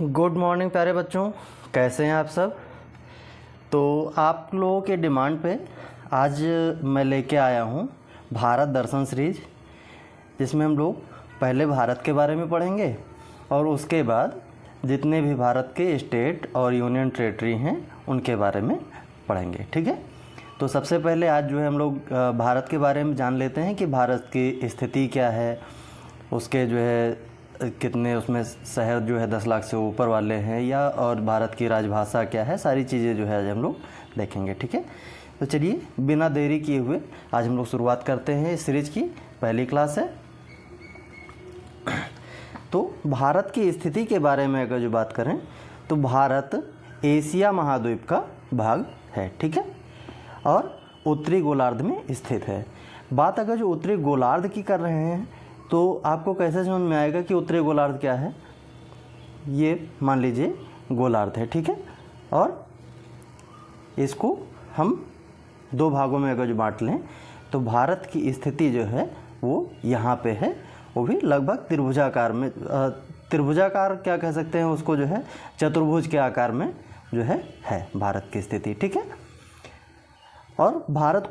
Good morning प्यारे बच्चों, कैसे हैं आप सब। तो आप लोगों के डिमांड पे आज मैं लेके आया हूँ भारत दर्शन सीरीज, जिसमें हम लोग पहले भारत के बारे में पढ़ेंगे और उसके बाद जितने भी भारत के स्टेट और यूनियन टेरेटरी हैं उनके बारे में पढ़ेंगे। ठीक है, तो सबसे पहले आज जो है हम लोग भारत के बारे में जान लेते हैं कि भारत की स्थिति क्या है, उसके जो है कितने उसमें शहर जो है 10 लाख से ऊपर वाले हैं या और भारत की राजभाषा क्या है, सारी चीज़ें जो है आज हम लोग देखेंगे। ठीक है, तो चलिए बिना देरी किए हुए आज हम लोग शुरुआत करते हैं इस सीरीज की। पहली क्लास है। तो भारत की स्थिति के बारे में अगर जो बात करें तो भारत एशिया महाद्वीप का भाग है। ठीक है, और उत्तरी गोलार्ध में स्थित है। बात अगर जो उत्तरी गोलार्ध की कर रहे हैं तो आपको कैसे समझ में आएगा कि उत्तरी गोलार्ध क्या है। ये मान लीजिए गोलार्ध है, ठीक है, और इसको हम दो भागों में अगर जो बांट लें तो भारत की स्थिति जो है वो यहाँ पे है, वो भी लगभग त्रिभुजाकार में, त्रिभुजाकार क्या कह सकते हैं उसको, जो है चतुर्भुज के आकार में जो है भारत की स्थिति। ठीक है, और भारत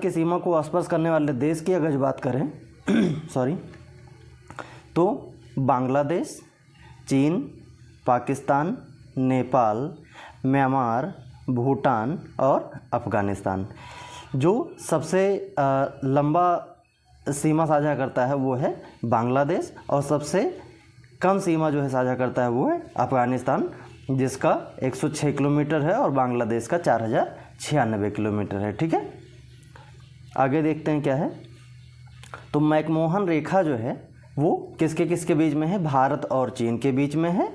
की सीमा को स्पर्श करने वाले देश की अगर बात करें सॉरी, तो बांग्लादेश, चीन, पाकिस्तान, नेपाल, म्यांमार, भूटान और अफ़गानिस्तान। जो सबसे लंबा सीमा साझा करता है वो है बांग्लादेश, और सबसे कम सीमा जो है साझा करता है वो है अफ़गानिस्तान, जिसका 106 किलोमीटर है और बांग्लादेश का 4096 किलोमीटर है। ठीक है, आगे देखते हैं क्या है। तो मैकमोहन रेखा जो है वो किसके किसके बीच में है, भारत और चीन के बीच में है।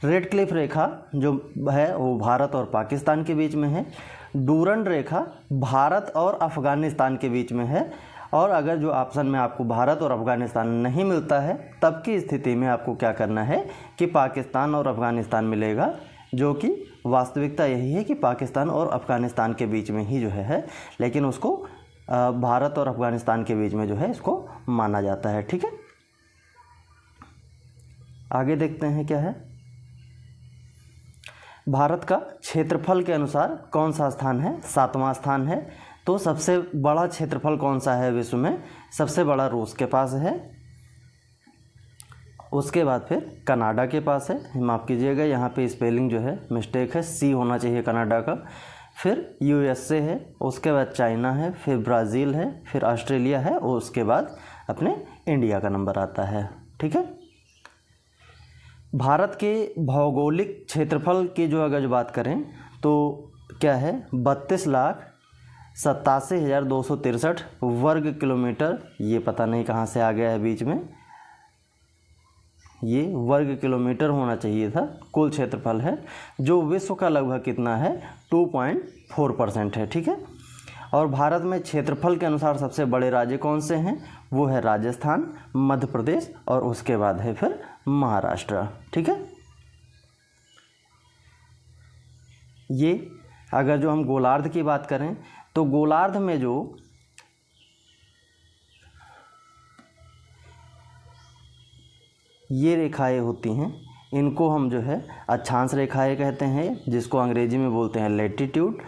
रेड क्लिफ रेखा जो है वो भारत और पाकिस्तान के बीच में है। डूरंड रेखा भारत और अफ़गानिस्तान के बीच में है। और अगर जो ऑप्शन में आपको भारत और अफ़गानिस्तान नहीं मिलता है तब की स्थिति में आपको क्या करना है कि पाकिस्तान और अफ़गानिस्तान मिलेगा, जो कि वास्तविकता यही है कि पाकिस्तान और अफ़गानिस्तान के बीच में ही जो है, लेकिन उसको भारत और अफ़गानिस्तान के बीच में जो है इसको माना जाता है। ठीक है, आगे देखते हैं क्या है। भारत का क्षेत्रफल के अनुसार कौन सा स्थान है, 7वां स्थान है। तो सबसे बड़ा क्षेत्रफल कौन सा है विश्व में, सबसे बड़ा रूस के पास है, उसके बाद फिर कनाडा के पास है। माफ़ कीजिएगा, यहाँ पे स्पेलिंग जो है मिस्टेक है, सी होना चाहिए कनाडा का। फिर यूएसए है, उसके बाद चाइना है, फिर ब्राज़ील है, फिर ऑस्ट्रेलिया है, और उसके बाद अपने इंडिया का नंबर आता है। ठीक है, भारत के भौगोलिक क्षेत्रफल की जो अगर जो बात करें तो क्या है, 32,87,263 वर्ग किलोमीटर। ये पता नहीं कहाँ से आ गया है बीच में, ये वर्ग किलोमीटर होना चाहिए था। कुल क्षेत्रफल है जो विश्व का लगभग कितना है, 2.4% है। ठीक है, और भारत में क्षेत्रफल के अनुसार सबसे बड़े राज्य कौन से हैं, वो है राजस्थान, मध्य प्रदेश और उसके बाद है फिर महाराष्ट्र। ठीक है, ये अगर जो हम गोलार्ध की बात करें तो गोलार्ध में जो ये रेखाएं होती हैं इनको हम जो है अक्षांश रेखाएं कहते हैं, जिसको अंग्रेजी में बोलते हैं लैटिट्यूड।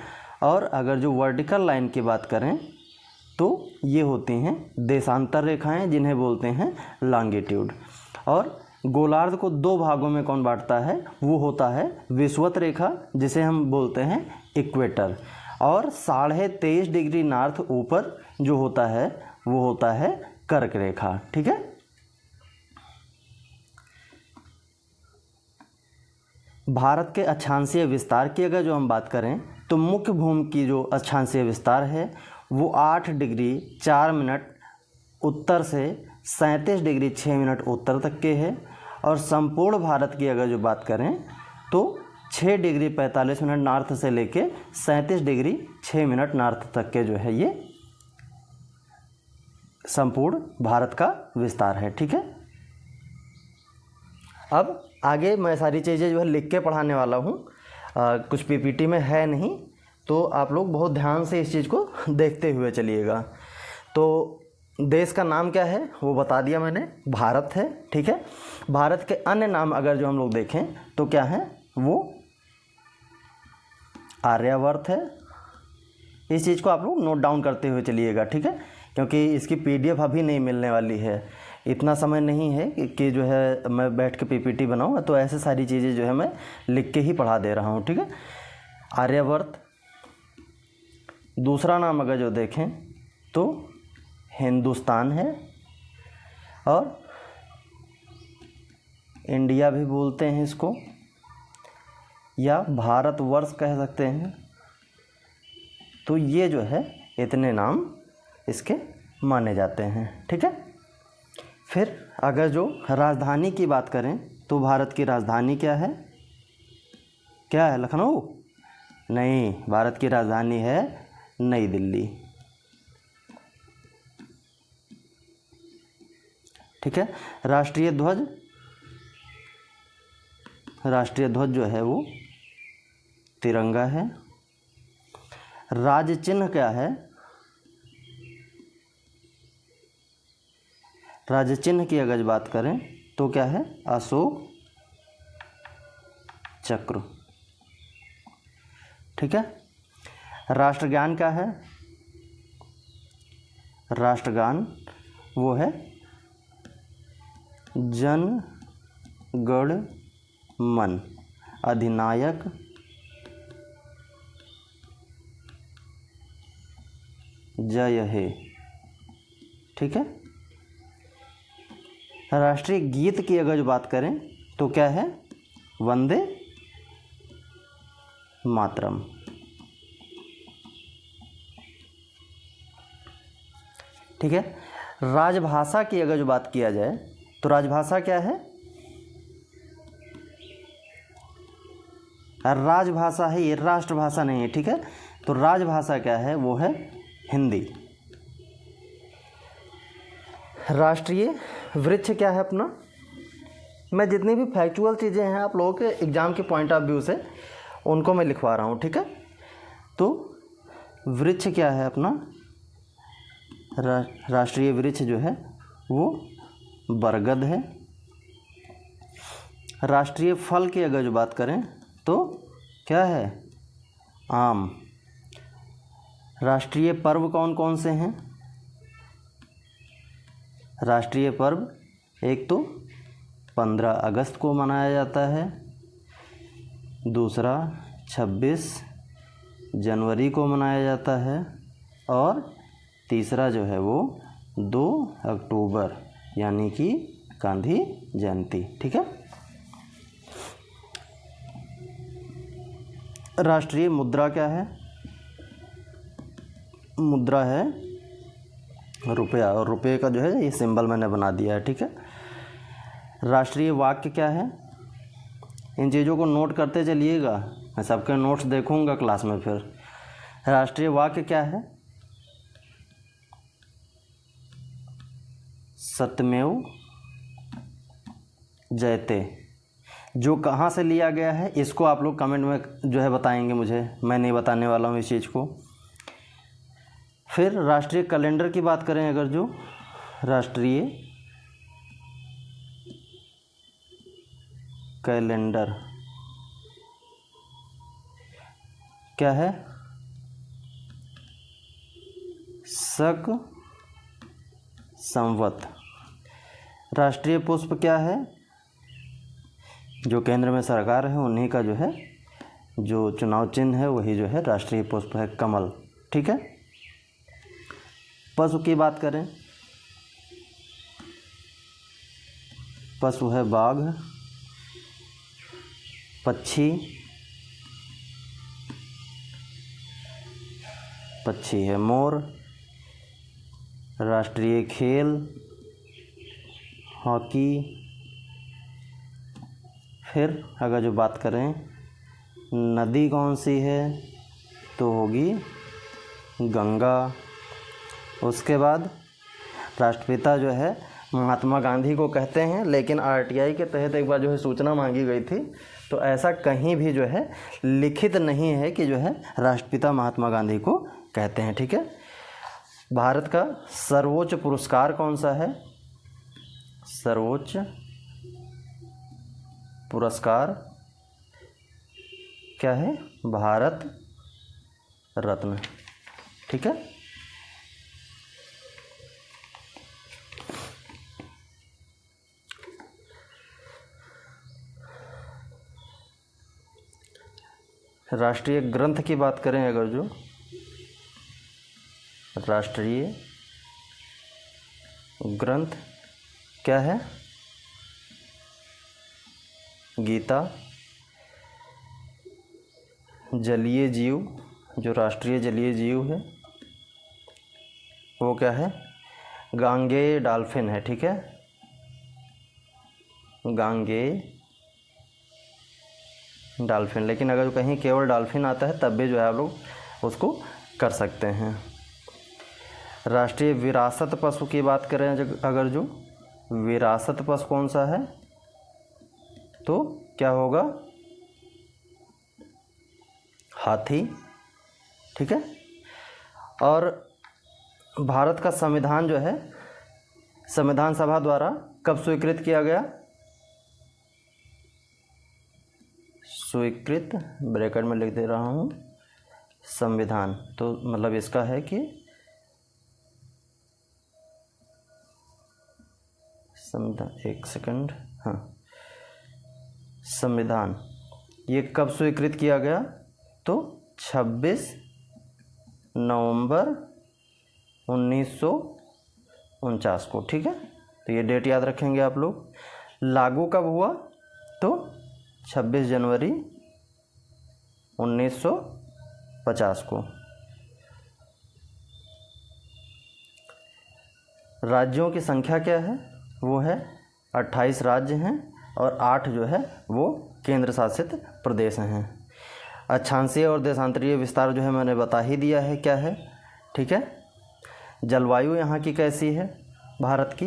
और अगर जो वर्टिकल लाइन की बात करें तो ये होती हैं देशांतर रेखाएं, जिन्हें बोलते हैं लॉन्गिट्यूड। और गोलार्ध को दो भागों में कौन बांटता है, वो होता है विषुवत रेखा, जिसे हम बोलते हैं इक्वेटर, और 23.5 डिग्री नॉर्थ ऊपर जो होता है वो होता है कर्क रेखा। ठीक है, भारत के अक्षांशीय विस्तार की अगर जो हम बात करें तो मुख्य भूमि की जो अक्षांशीय विस्तार है वो 8 डिग्री 4 मिनट उत्तर से 37 डिग्री 6 मिनट उत्तर तक के है। और संपूर्ण भारत की अगर जो बात करें तो 6 डिग्री 45 मिनट नॉर्थ से लेके 37 डिग्री 6 मिनट नॉर्थ तक के जो है ये संपूर्ण भारत का विस्तार है। ठीक है, अब आगे मैं सारी चीज़ें जो है लिख के पढ़ाने वाला हूँ, कुछ पीपीटी में है नहीं, तो आप लोग बहुत ध्यान से इस चीज़ को देखते हुए चलिएगा। तो देश का नाम क्या है वो बता दिया मैंने, भारत है। ठीक है, भारत के अन्य नाम अगर जो हम लोग देखें तो क्या है, वो आर्यवर्त है। इस चीज़ को आप लोग नोट डाउन करते हुए चलिएगा, ठीक है, क्योंकि इसकी PDF अभी नहीं मिलने वाली है। इतना समय नहीं है कि जो है मैं बैठ के PPT बनाऊँ, तो ऐसे सारी चीज़ें जो है मैं लिख के ही पढ़ा दे रहा हूँ, ठीक है। आर्यवर्त। दूसरा नाम अगर जो देखें तो हिंदुस्तान है, और इंडिया भी बोलते हैं इसको, या भारतवर्ष कह सकते हैं। तो ये जो है इतने नाम इसके माने जाते हैं, ठीक है। फिर अगर जो राजधानी की बात करें तो भारत की राजधानी क्या है? क्या है? लखनऊ? नहीं, भारत की राजधानी है नई दिल्ली, ठीक है। राष्ट्रीय ध्वज, राष्ट्रीय ध्वज जो है वो तिरंगा है। राज्य चिन्ह क्या है? राज्य चिन्ह की अगर बात करें तो क्या है? अशोक चक्र, ठीक है। राष्ट्रगान क्या है? राष्ट्रगान वो है जन गण मन अधिनायक जय हे, ठीक है। राष्ट्रीय गीत की अगर जो बात करें तो क्या है? वंदे मातरम, ठीक है। राजभाषा की अगर जो बात किया जाए तो राजभाषा क्या है? राजभाषा है, ये राष्ट्रभाषा नहीं है, ठीक है। तो राजभाषा क्या है? वो है हिंदी। राष्ट्रीय वृक्ष क्या है अपना? मैं जितनी भी फैक्चुअल चीज़ें हैं आप लोगों के एग्ज़ाम के पॉइंट ऑफ व्यू से उनको मैं लिखवा रहा हूँ, ठीक है। तो वृक्ष क्या है अपना? राष्ट्रीय वृक्ष जो है वो बरगद है। राष्ट्रीय फल की अगर जो बात करें तो क्या है? आम। राष्ट्रीय पर्व कौन कौन से हैं? राष्ट्रीय पर्व एक तो 15 अगस्त को मनाया जाता है, दूसरा 26 जनवरी को मनाया जाता है, और तीसरा जो है वो 2 अक्टूबर यानी कि गांधी जयंती, ठीक है। राष्ट्रीय मुद्रा क्या है? मुद्रा है रुपया, और रुपये का जो है ये सिंबल मैंने बना दिया है, ठीक है। राष्ट्रीय वाक्य क्या है? इन चीज़ों को नोट करते चलिएगा, मैं सबके नोट्स देखूंगा क्लास में। फिर राष्ट्रीय वाक्य क्या है? सत्यमेव जयते। जो कहाँ से लिया गया है इसको आप लोग कमेंट में जो है बताएंगे मुझे, मैं नहीं बताने वाला हूँ इस चीज़ को। फिर राष्ट्रीय कैलेंडर की बात करें अगर जो, राष्ट्रीय कैलेंडर क्या है? शक संवत। राष्ट्रीय पुष्प क्या है? जो केंद्र में सरकार है उन्हीं का जो है जो चुनाव चिन्ह है वही जो है राष्ट्रीय पुष्प है, कमल, ठीक है। पशु की बात करें, पशु है बाघ। पक्षी, पक्षी है मोर। राष्ट्रीय खेल हॉकी। फिर अगर जो बात करें नदी कौन सी है तो होगी गंगा। उसके बाद राष्ट्रपिता जो है महात्मा गांधी को कहते हैं, लेकिन RTI के तहत एक बार जो है सूचना मांगी गई थी, तो ऐसा कहीं भी जो है लिखित नहीं है कि जो है राष्ट्रपिता महात्मा गांधी को कहते हैं, ठीक है। भारत का सर्वोच्च पुरस्कार कौन सा है? सर्वोच्च पुरस्कार क्या है? भारत रत्न। ठीक है। राष्ट्रीय ग्रंथ की बात करें अगर, जो राष्ट्रीय ग्रंथ क्या है? गीता। जलीय जीव, जो राष्ट्रीय जलीय जीव है वो क्या है? गांगेय डॉल्फिन है। ठीक है, गांगेय डॉल्फिन। लेकिन अगर कहीं केवल डॉल्फिन आता है तब भी जो है आप लोग उसको कर सकते हैं। राष्ट्रीय विरासत पशु की बात करें अगर, जो विरासत पशु कौन सा है? तो क्या होगा? हाथी। ठीक है। और भारत का संविधान जो है संविधान सभा द्वारा कब स्वीकृत किया गया? स्वीकृत, ब्रैकेट में लिख दे रहा हूँ, संविधान। तो मतलब इसका है कि संविधान, एक सेकंड, हाँ, संविधान ये कब स्वीकृत किया गया? तो 26 नवंबर 1949 को। ठीक है, तो ये डेट याद रखेंगे आप लोग। लागू कब हुआ? तो 26 जनवरी 1950 को। राज्यों की संख्या क्या है? वो है 28 राज्य हैं और 8 जो है वो केंद्र शासित प्रदेश हैं। अक्षांशीय और देशांतरीय विस्तार जो है मैंने बता ही दिया है क्या है। ठीक है। जलवायु यहाँ की कैसी है? भारत की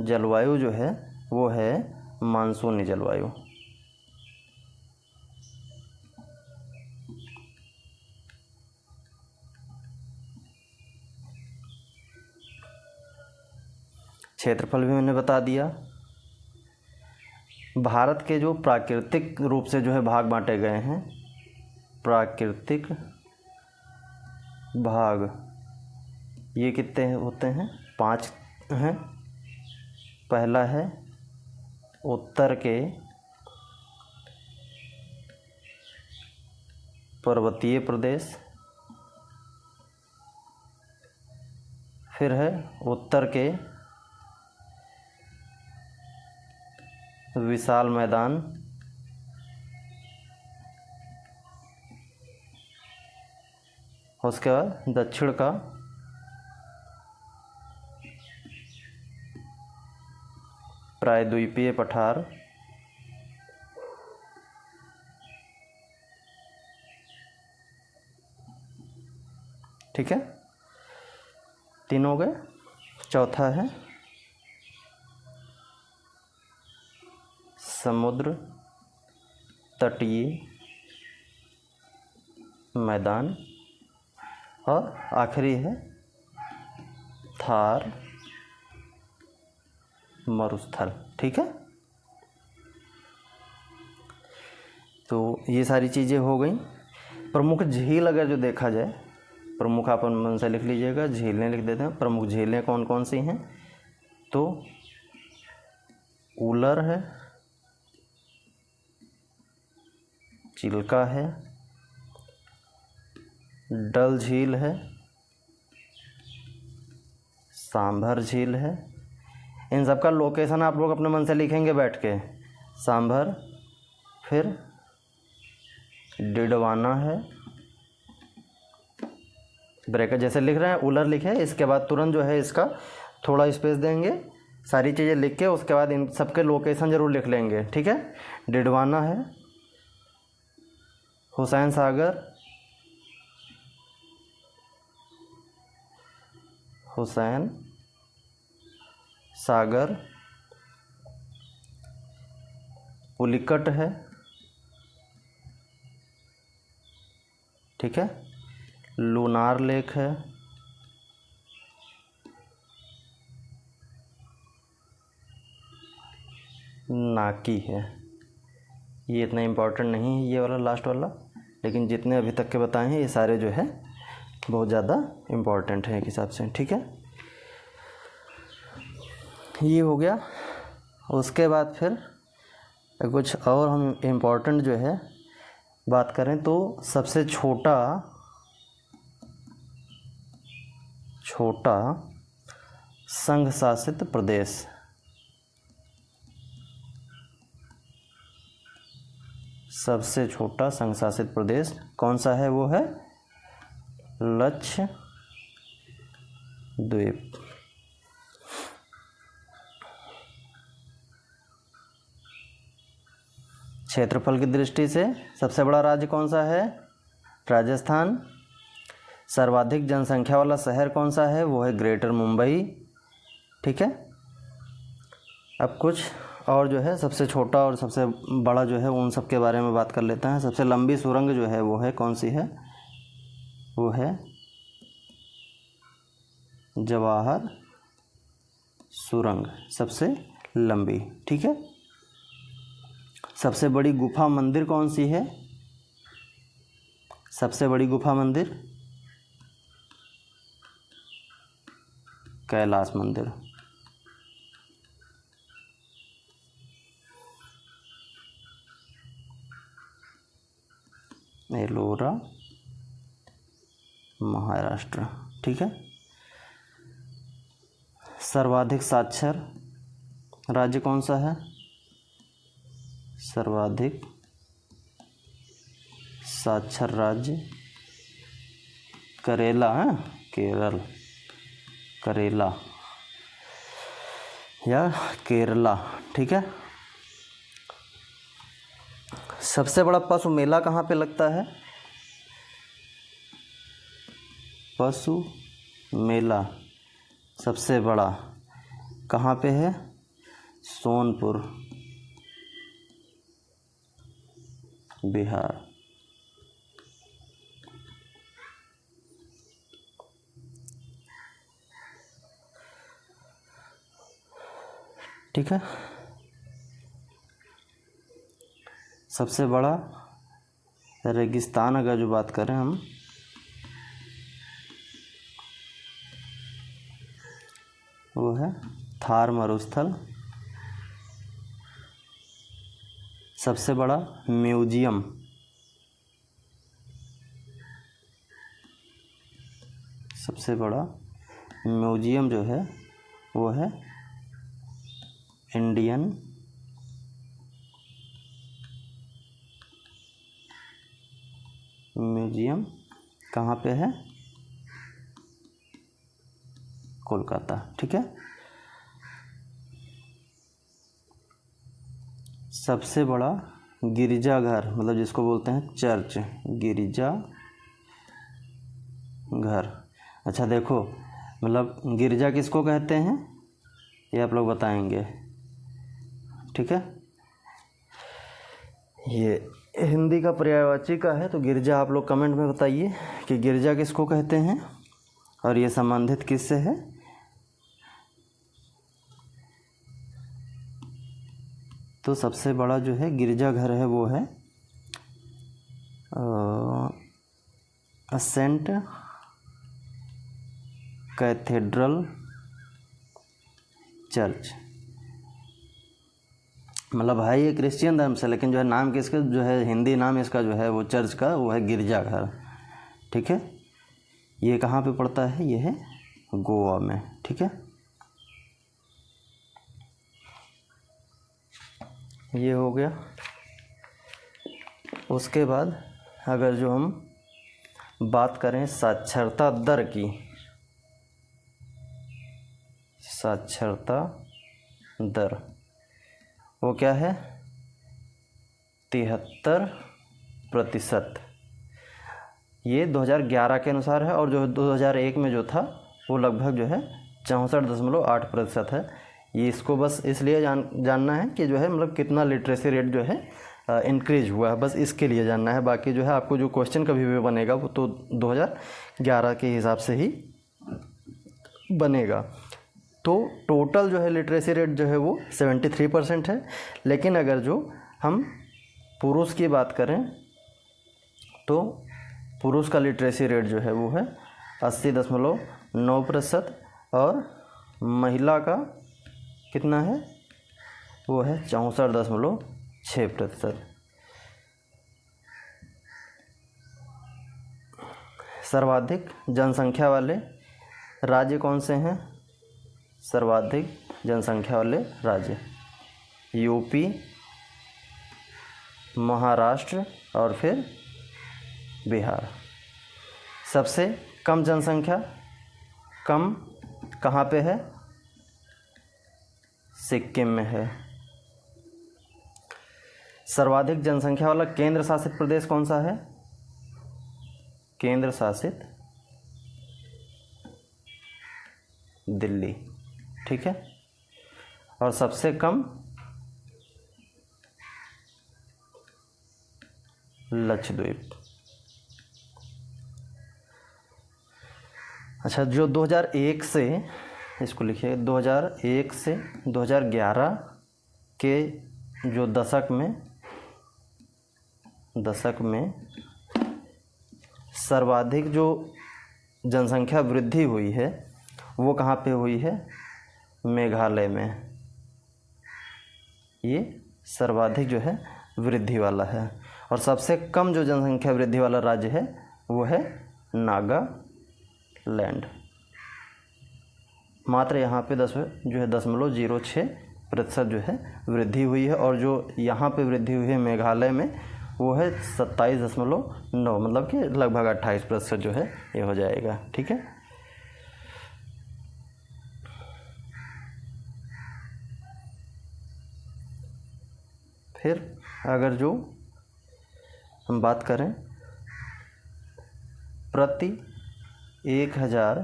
जलवायु जो है वो है मानसूनी जलवायु। क्षेत्रफल भी मैंने बता दिया। भारत के जो प्राकृतिक रूप से जो है भाग बांटे गए हैं, प्राकृतिक भाग ये कितने होते हैं? 5 हैं। पहला है उत्तर के पर्वतीय प्रदेश, फिर है उत्तर के विशाल मैदान, उसके बाद दक्षिण का प्रायद्वीपीय पठार, ठीक है, 3 हो गए। चौथा है समुद्र तटीय मैदान, और आखिरी है थार मरुस्थल। ठीक है, तो ये सारी चीज़ें हो गई। प्रमुख झील अगर जो देखा जाए, प्रमुख आप मन से लिख लीजिएगा, झीलें लिख देते हैं। प्रमुख झीलें कौन कौन सी हैं? तो उलर है, चिल्का है, डल झील है, सांभर झील है। इन सब का लोकेशन आप लोग अपने मन से लिखेंगे बैठ के। सांभर, फिर डिडवाना है, ब्रैकेट जैसे लिख रहे हैं उलर लिखे, इसके बाद तुरंत जो है इसका थोड़ा स्पेस देंगे, सारी चीज़ें लिख के उसके बाद इन सबके लोकेशन ज़रूर लिख लेंगे। ठीक है, डिडवाना है, हुसैन सागर, हुसैन सागर, पुलिकट है, ठीक है, लूनार लेक है, नाकी है। ये इतना इम्पोर्टेंट नहीं है ये वाला लास्ट वाला, लेकिन जितने अभी तक के बताए हैं ये सारे जो है बहुत ज़्यादा इम्पोर्टेंट है एक हिसाब से, ठीक है। ये हो गया। उसके बाद फिर कुछ और हम इम्पोर्टेंट जो है बात करें तो सबसे छोटा संघ शासित प्रदेश, सबसे छोटा संघ शासित प्रदेश कौन सा है? वो है लक्षद्वीप। क्षेत्रफल की दृष्टि से सबसे बड़ा राज्य कौन सा है? राजस्थान। सर्वाधिक जनसंख्या वाला शहर कौन सा है? वो है ग्रेटर मुंबई, ठीक है। अब कुछ और जो है सबसे छोटा और सबसे बड़ा जो है उन सब के बारे में बात कर लेते हैं। सबसे लंबी सुरंग जो है वो है कौन सी है? वो है जवाहर सुरंग, सबसे लंबी, ठीक है। सबसे बड़ी गुफा मंदिर कौन सी है? सबसे बड़ी गुफा मंदिर कैलाश मंदिर। एलोरा, महाराष्ट्र, ठीक है। सर्वाधिक साक्षर राज्य कौन सा है? सर्वाधिक साक्षर राज्य करेला है, केरल, करेला या केरला, ठीक है। सबसे बड़ा पशु मेला कहाँ पे लगता है? पशु मेला सबसे बड़ा कहाँ पे है? सोनपुर, बिहार। ठीक है। सबसे बड़ा रेगिस्तान अगर जो बात करें हम, वो है थार मरुस्थल। सबसे बड़ा म्यूजियम, सबसे बड़ा म्यूजियम जो है वो है इंडियन म्यूजियम। कहाँ पे है? कोलकाता, ठीक है। सबसे बड़ा गिरजाघर, मतलब जिसको बोलते हैं चर्च, गिरजा घर। अच्छा देखो, मतलब गिरजा किसको कहते हैं ये आप लोग बताएंगे, ठीक है। ये हिंदी का पर्यायवाची का है, तो गिरजा आप लोग कमेंट में बताइए कि गिरजा किसको कहते हैं और ये संबंधित किससे है। तो सबसे बड़ा जो है गिरजाघर है वो है सेंट कैथेड्रल चर्च। मतलब है ये क्रिश्चियन धर्म से, लेकिन जो है नाम किसका जो है हिंदी नाम इसका जो है वो चर्च का वो है गिरजाघर, ठीक है। ये कहाँ पे पड़ता है? ये है गोवा में, ठीक है। ये हो गया। उसके बाद अगर जो हम बात करें साक्षरता दर की, साक्षरता दर वो क्या है? 73%। ये 2011 के अनुसार है, और जो 2001 में जो था वो लगभग जो है 64.8% है। ये इसको बस इसलिए जानना है कि जो है मतलब कितना लिटरेसी रेट जो है इंक्रीज हुआ है, बस इसके लिए जानना है। बाकी जो है आपको जो क्वेश्चन कभी भी बनेगा वो तो 2011 के हिसाब से ही बनेगा। तो टोटल जो है लिटरेसी रेट जो है वो 73% है। लेकिन अगर जो हम पुरुष की बात करें तो पुरुष का लिटरेसी रेट जो है वो है 80.9% और महिला का कितना है, वो है 64.6%। सर्वाधिक जनसंख्या वाले राज्य कौन से हैं? सर्वाधिक जनसंख्या वाले राज्य यूपी, महाराष्ट्र और फिर बिहार। सबसे कम जनसंख्या कम कहाँ पे है? सिक्किम में है। सर्वाधिक जनसंख्या वाला केंद्र शासित प्रदेश कौन सा है? केंद्र शासित दिल्ली, ठीक है। और सबसे कम लक्षद्वीप। अच्छा, जो 2001 से, इसको लिखिए, 2001 से 2011 के जो दशक में सर्वाधिक जो जनसंख्या वृद्धि हुई है वो कहाँ पे हुई है? मेघालय में। ये सर्वाधिक जो है वृद्धि वाला है। और सबसे कम जो जनसंख्या वृद्धि वाला राज्य है वो है नागालैंड। मात्र यहाँ पे 10.06% जो है वृद्धि हुई है। और जो यहाँ पे वृद्धि हुई है मेघालय में वो है 27.9, मतलब कि लगभग 28% जो है ये हो जाएगा, ठीक है। फिर अगर जो हम बात करें प्रति 1000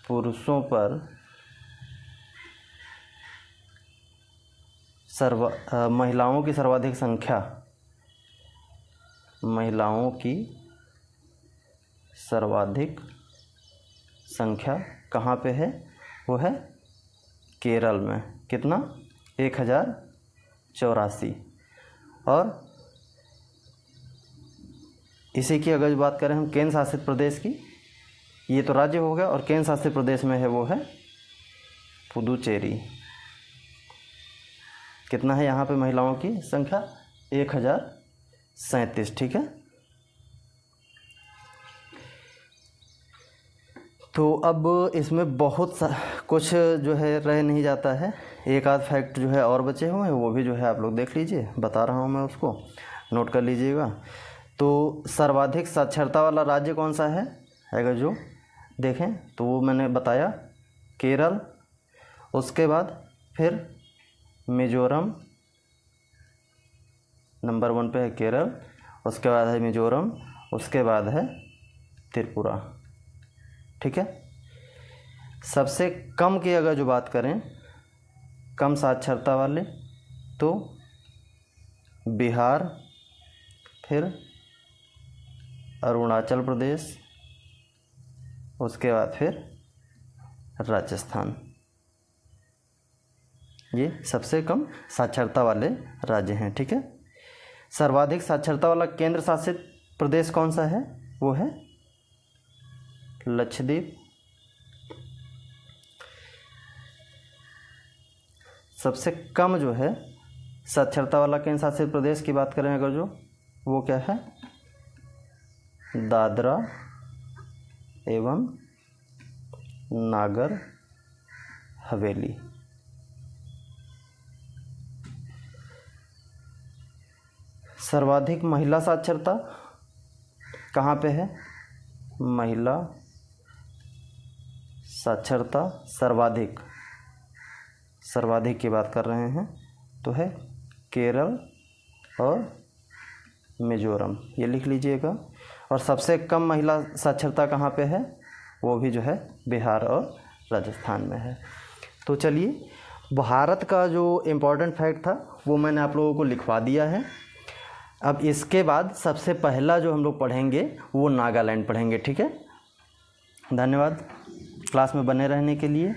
पुरुषों पर महिलाओं की सर्वाधिक संख्या, महिलाओं की सर्वाधिक संख्या कहाँ पे है? वो है केरल में। कितना? 1084। और इसी की अगर बात करें हम केंद्र शासित प्रदेश की, ये तो राज्य हो गया, और केंद्र शासित प्रदेश में है वो है पुदुचेरी। कितना है यहाँ पे महिलाओं की संख्या? 1037, ठीक है। तो अब इसमें बहुत कुछ जो है रह नहीं जाता है। एक आध फैक्ट जो है और बचे हुए हैं, वो भी जो है आप लोग देख लीजिए, बता रहा हूँ मैं, उसको नोट कर लीजिएगा। तो सर्वाधिक साक्षरता वाला राज्य कौन सा है? अगर जो देखें तो वो मैंने बताया केरल, उसके बाद फिर मिजोरम, नंबर 1 पे है केरल, उसके बाद है मिजोरम, उसके बाद है त्रिपुरा, ठीक है। सबसे कम की अगर जो बात करें, कम साक्षरता वाले, तो बिहार, फिर अरुणाचल प्रदेश, उसके बाद फिर राजस्थान। ये सबसे कम साक्षरता वाले राज्य हैं, ठीक है। सर्वाधिक साक्षरता वाला केंद्र शासित प्रदेश कौन सा है? वो है लक्षद्वीप। सबसे कम जो है साक्षरता वाला केंद्र शासित प्रदेश की बात करें अगर जो, वो क्या है? दादरा एवं नागर हवेली। सर्वाधिक महिला साक्षरता कहाँ पे है? महिला साक्षरता सर्वाधिक की बात कर रहे हैं तो है केरल और मिजोरम, ये लिख लीजिएगा। और सबसे कम महिला साक्षरता कहाँ पे है? वो भी जो है बिहार और राजस्थान में है। तो चलिए, भारत का जो इम्पोर्टेंट फैक्ट था वो मैंने आप लोगों को लिखवा दिया है। अब इसके बाद सबसे पहला जो हम लोग पढ़ेंगे वो नागालैंड पढ़ेंगे, ठीक है। धन्यवाद। क्लास में बने रहने के लिए